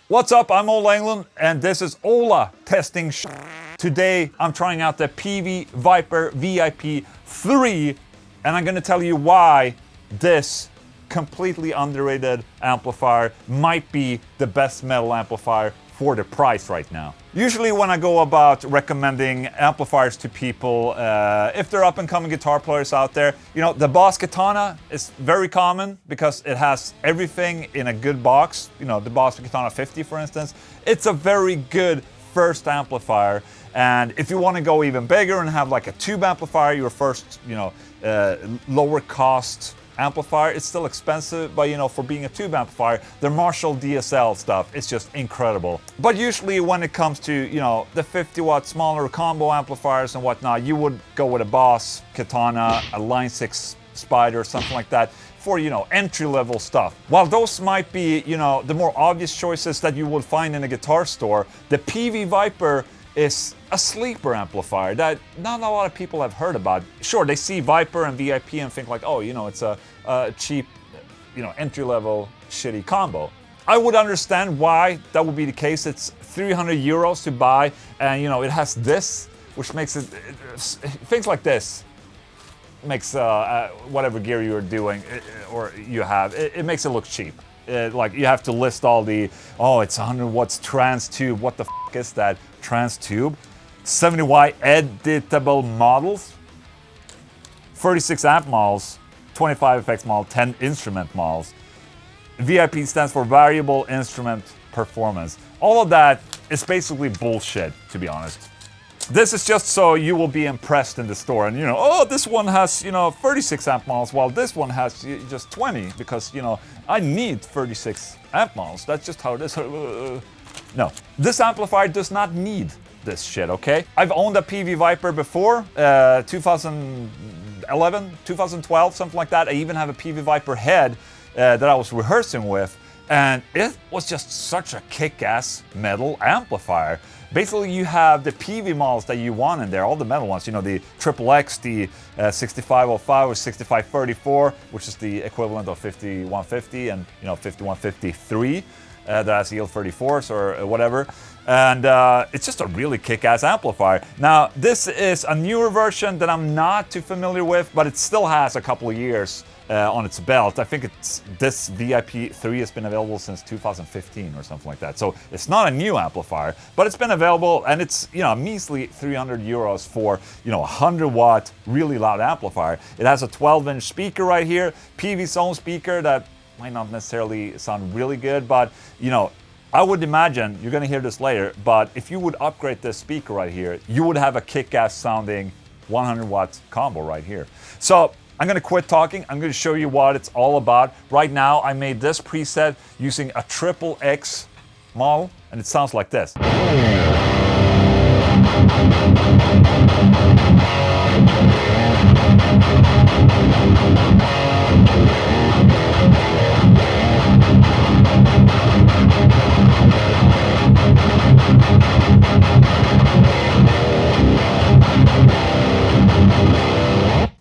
What's up, I'm Ola Englund, and this is Ola testing Today I'm trying out the Peavey Vypyr VIP 3, and I'm gonna tell you why this completely underrated amplifier might be the best metal amplifier for the price right now. Usually when I go about recommending amplifiers to people, if they're up and coming guitar players out there, you know, the Boss Katana is very common because it has everything in a good box. You know, the Boss Katana 50, for instance. It's a very good first amplifier. And if you want to go even bigger and have like a tube amplifier, your first, you know, lower cost amplifier, it's still expensive, but you know, for being a tube amplifier, the Marshall DSL stuff is just incredible. But usually when it comes to, you know, the 50 watt smaller combo amplifiers and whatnot, you would go with a Boss Katana, a Line 6 Spider, something like that, for, you know, entry-level stuff. While those might be, you know, the more obvious choices that you would find in a guitar store, the Peavey Vypyr is a sleeper amplifier that not a lot of people have heard about. Sure, they see Vypyr and VIP and think like, oh, you know, it's a cheap, you know, entry-level shitty combo. I would understand why that would be the case. It's 300 euros to buy, and you know, it has this, which makes it things like this makes whatever gear you're doing or you have, it makes it look cheap. Like you have to list all the, oh, it's 100 watts trans tube. What the f is that? Trans tube? 70Y editable models, 36 amp models, 25 effects model, 10 instrument models. VIP stands for variable instrument performance. All of that is basically bullshit, to be honest. This is just so you will be impressed in the store and, you know, oh, this one has, you know, 36 amp models while this one has just 20 because, you know, I need 36 amp models. That's just how it is. No, this amplifier does not need this shit, okay? I've owned a Peavey Vypyr before, 2011, 2012, something like that. I even have a Peavey Vypyr head that I was rehearsing with, and it was just such a kick-ass metal amplifier. Basically, you have the Peavey models that you want in there, all the metal ones, you know, the XXX, the 6505 or 6534, which is the equivalent of 5150 and, you know, 5153 that has EL 34s or whatever. And it's just a really kick-ass amplifier. Now, this is a newer version that I'm not too familiar with, but it still has a couple of years on its belt. I think this VIP 3 has been available since 2015 or something like that. So it's not a new amplifier, but it's been available, and it's, you know, a measly 300 euros for, you know, a 100 watt really loud amplifier. It has a 12-inch speaker right here, Peavey's own speaker that might not necessarily sound really good, but you know, I would imagine, you're gonna hear this later, but if you would upgrade this speaker right here, you would have a kick-ass sounding 100 watt combo right here. So I'm gonna quit talking, I'm gonna show you what it's all about. Right now, I made this preset using a XXX model, and it sounds like this.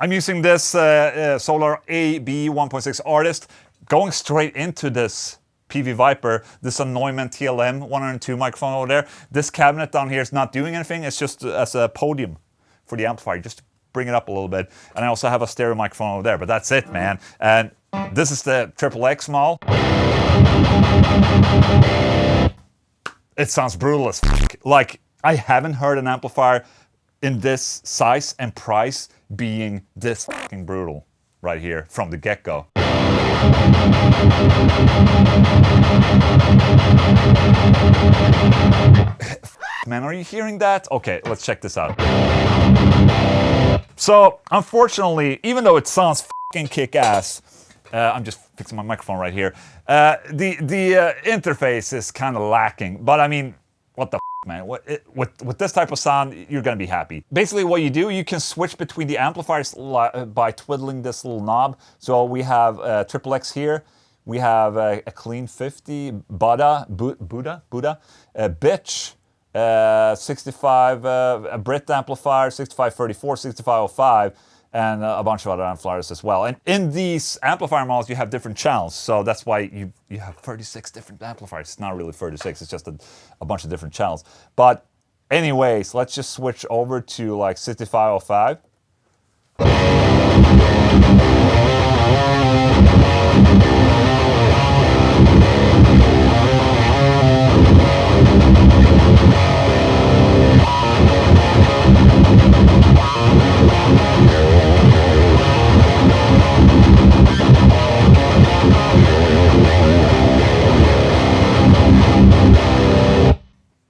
I'm using this Solar AB 1.6 Artist, going straight into this Peavey Vypyr, this Neumann TLM 102 microphone over there. This cabinet down here is not doing anything, it's just as a podium for the amplifier, just to bring it up a little bit. And I also have a stereo microphone over there, but that's it, man. And this is the XXX model. It sounds brutal as f***. Like, I haven't heard an amplifier in this size and price being this fucking brutal right here from the get-go. Man, are you hearing that? Okay, let's check this out. So, unfortunately, even though it sounds fucking kick-ass, I'm just fixing my microphone right here, the interface is kind of lacking, but I mean, what the man, with this type of sound, you're gonna be happy. Basically what you do, you can switch between the amplifiers by twiddling this little knob. So we have XXX here, we have a Clean 50, Buddha, Bitch, 65, a Brit amplifier, 6534, 6505, and a bunch of other amplifiers as well. And in these amplifier models, you have different channels, so that's why you have 36 different amplifiers. It's not really 36, it's just a bunch of different channels. But anyways, let's just switch over to like 6505.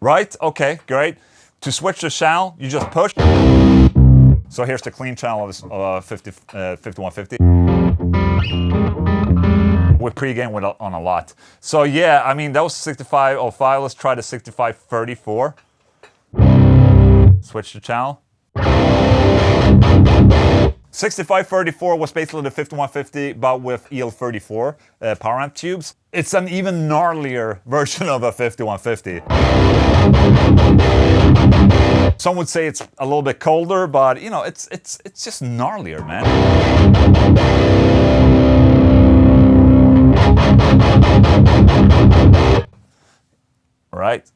Right, okay, great. To switch the channel, you just push. So here's the clean channel of 5150. We pre-game on a lot. So yeah, I mean, that was 6505. Let's try the 6534. Switch the channel. 6534 was basically the 5150, but with EL34 power amp tubes. It's an even gnarlier version of a 5150. Some would say it's a little bit colder, but you know, it's just gnarlier, man. All right,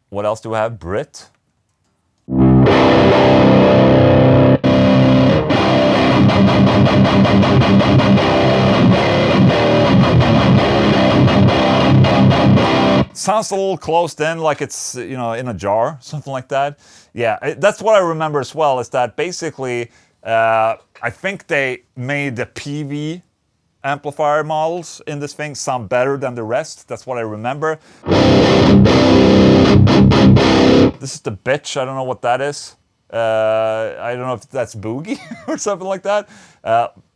what else do we have? Brit. Sounds a little closed in, like it's, you know, in a jar, something like that. Yeah, that's what I remember as well, is that basically, I think they made the Peavey amplifier models in this thing sound better than the rest. That's what I remember. This is the bitch, I don't know what that is. I don't know if that's Boogie or something like that.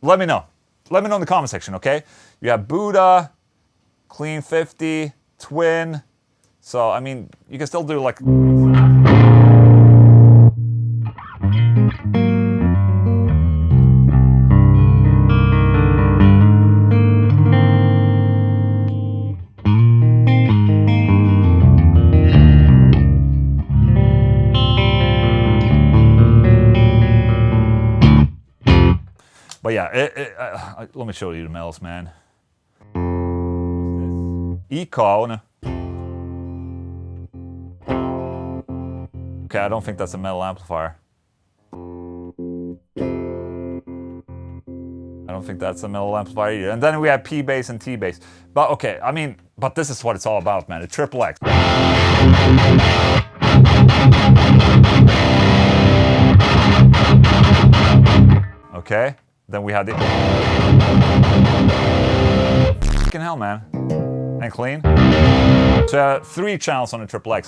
Let me know. Let me know in the comment section, okay? You have Buddha, Clean 50, Twin. So, I mean, you can still do like... But yeah, let me show you the metals, man. Econ. Okay, I don't think that's a metal amplifier. I don't think that's a metal amplifier either. And then we have P bass and T bass. But okay, I mean, but this is what it's all about, man. The triple X. Okay, then we had the... Fucking hell, man. And clean. So 3 channels on the triple X.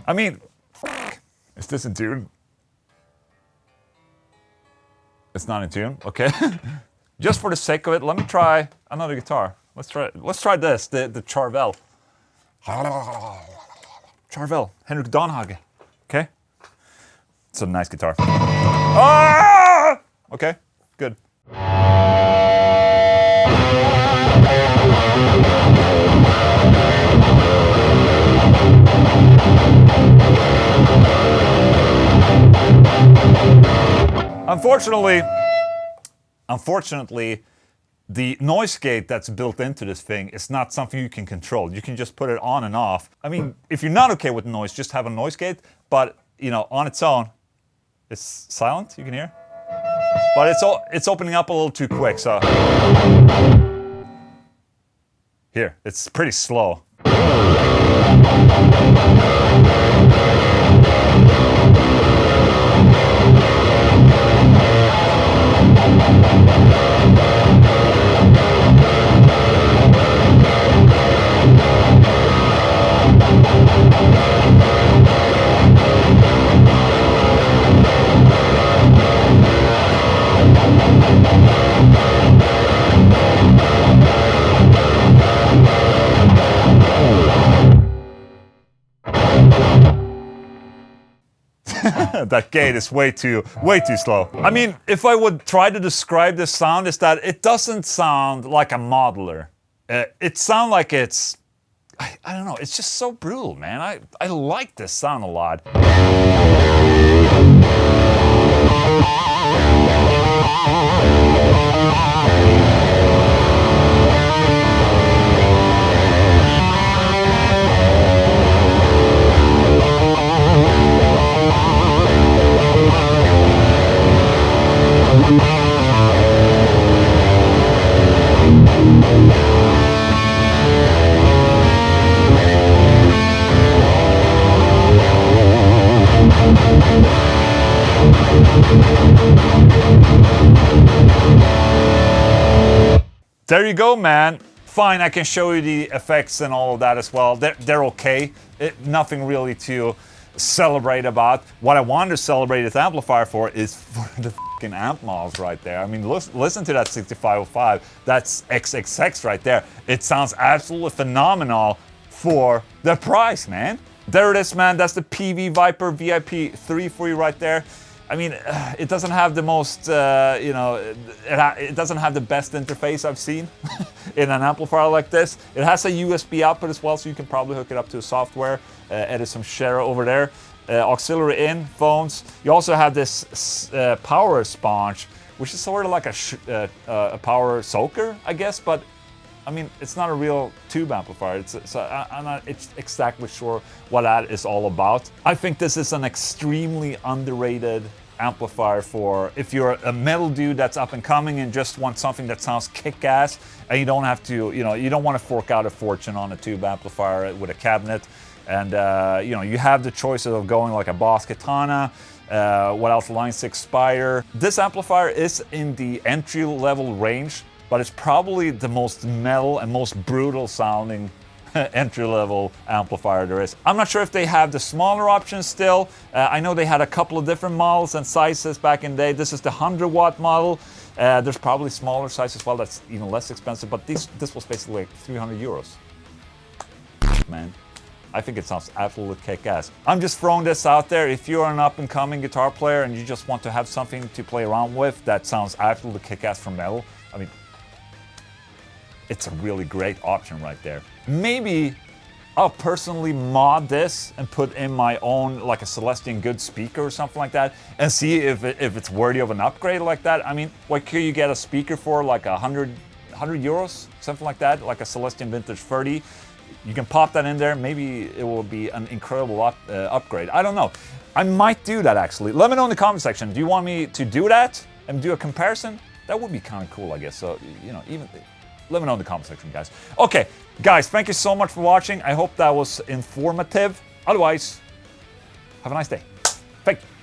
I mean, is this in tune? It's not in tune, okay. Just for the sake of it, let me try another guitar. Let's try this, the Charvel. Charvel, Henrik Donhage. Okay? It's a nice guitar. Ah! Okay, good. Unfortunately, the noise gate that's built into this thing is not something you can control. You can just put it on and off. I mean, if you're not okay with noise, just have a noise gate. But, you know, on its own, it's silent, you can hear. But it's opening up a little too quick, so... Here, it's pretty slow. That gate is way too slow. I mean, if I would try to describe this sound, is that it doesn't sound like a modeler. It sounds like it's, I don't know, it's just so brutal, man. I like this sound a lot. There you go, man. Fine, I can show you the effects and all of that as well. They're okay. Nothing really to celebrate about. What I wanted to celebrate this amplifier for is for the fucking amp models right there. I mean, listen to that 6505. That's XXX right there. It sounds absolutely phenomenal for the price, man. There it is, man. That's the Peavey Vypyr VIP3 for you right there. I mean, it doesn't have the most, you know, it doesn't have the best interface I've seen in an amplifier like this. It has a USB output as well, so you can probably hook it up to a software, edit some share over there. Auxiliary in, phones. You also have this power sponge, which is sort of like a power soaker, I guess, but I mean, it's not a real tube amplifier. I'm not exactly sure what that is all about. I think this is an extremely underrated amplifier for if you're a metal dude that's up and coming and just want something that sounds kick-ass, and you don't have to, you know, you don't want to fork out a fortune on a tube amplifier with a cabinet. And you know, you have the choices of going like a Boss Katana, what else, Line 6 Spider. This amplifier is in the entry-level range, but it's probably the most metal and most brutal sounding entry-level amplifier there is. I'm not sure if they have the smaller options still. I know they had a couple of different models and sizes back in the day. This is the 100-watt model. There's probably smaller size as well that's even less expensive, but this was basically like 300 euros. Man, I think it sounds absolutely kick-ass. I'm just throwing this out there. If you're an up-and-coming guitar player and you just want to have something to play around with that sounds absolutely kick-ass from metal, I mean, it's a really great option right there. Maybe I'll personally mod this and put in my own, like a Celestian Good speaker or something like that, and see if it's worthy of an upgrade like that. I mean, what could you get a speaker for, like 100 euros, something like that, like a Celestian Vintage 30. You can pop that in there. Maybe it will be an incredible upgrade. I don't know. I might do that actually. Let me know in the comment section. Do you want me to do that and do a comparison? That would be kind of cool, I guess. So, you know, even let me know in the comment section, guys. Okay, guys, thank you so much for watching. I hope that was informative. Otherwise, have a nice day. Thank you.